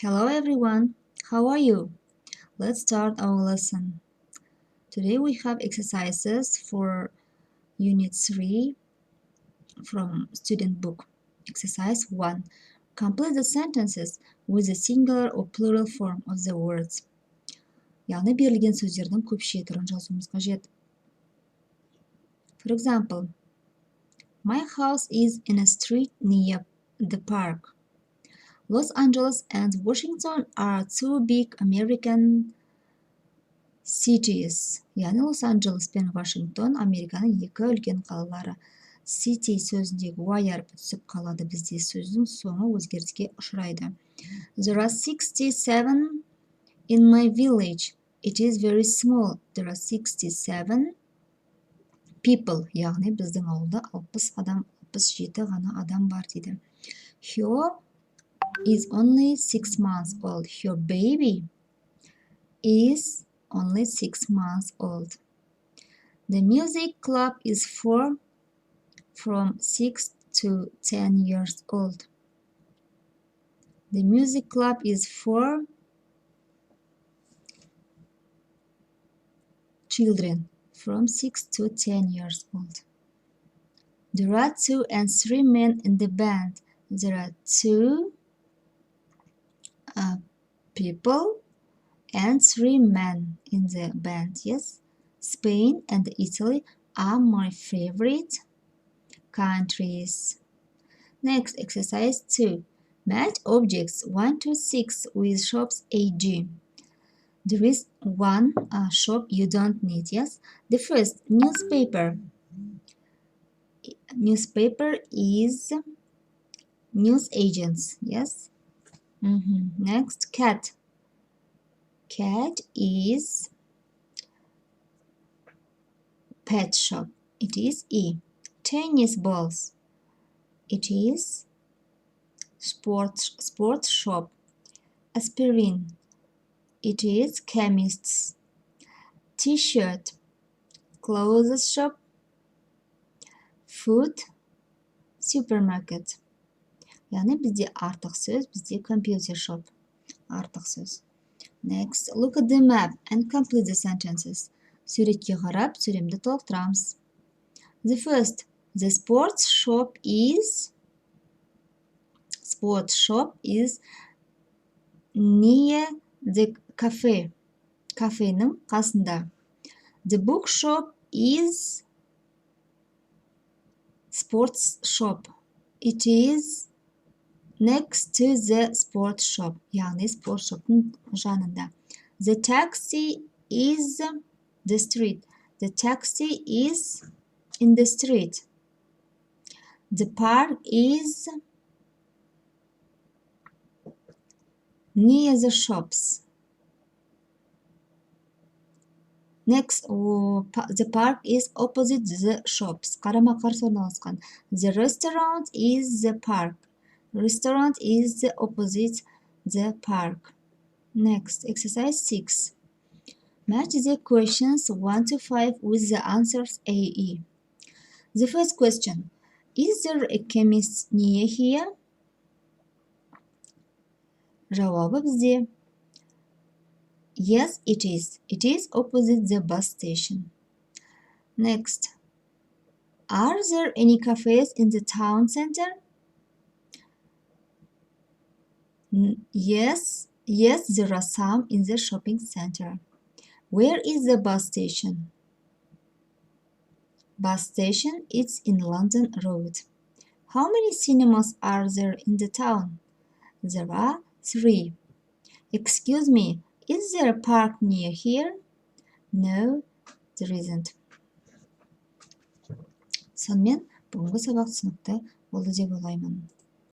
Hello everyone, how are you? Let's start our lesson. Today we have exercises for Unit 3 from student book. Exercise 1. Complete the sentences with the singular or plural form of the words. Яғни берілген сөздердің көпше түрін жазуымыз қажет. For example, my house is in a street near the park. Los Angeles and Washington are two big American cities. Яғни Лос-Анджелес пен Вашингтон Американың екі үлкен қалалары. City сөзіндегі y әрпі түсіп қалады. Бізде сөздің соңы өзгеріске ұшырайды. There are 67 in my village. It is very small. There are 67 people. Яғни біздің ауылда 67 ғана адам бар дейді. Her is only 6 months old. Her baby is only 6 months old. The music club is from 6 to 10 years old. The music club is for children from 6 to 10 years old. There are 2 and 3 men in the band. There are 2 people and 3 men in the band. Yes, Spain and Italy are my favorite countries. Next, exercise 2. Match objects 1 to 6 with shops AG. There is one shop you don't need. Yes, the first, newspaper. Newspaper is news agents. Yes. Next, cat. Cat is pet shop. It is E. Tennis balls. It is sports shop. Aspirin. It is chemists. T-shirt. Clothes shop. Food. Supermarket. Яғни бізде артық сөз, бізде computer shop. Артық сөз. Next, look at the map and complete the sentences. Суретке қарап, сөйлемді толықтырамыз. The first, the sports shop is near the cafe. Кафенің қасында. The bookshop is sports shop. It is next to the sports shop. Яғни sports shop'ның жанында. The taxi is the street. The taxi is in the street. The park is near the shops. Next, the park is opposite the shops. Қарама-қарсы орналасқан. The restaurant is the park. Restaurant is the opposite the park. Next, exercise 6. Match the questions 1 to 5 with the answers AE. The first question, is there a chemist near here? Жауабы бізде. Yes, it is. It is opposite the bus station. Next, are there any cafes in the town center? Yes, there are some in the shopping center. Where is the bus station? Bus station is in London Road. How many cinemas are there in the town? There are 3. Excuse me, is there a park near here? No, there isn't. Сонымен бүгінгі сабақ түсінікті болды деп ойлаймын.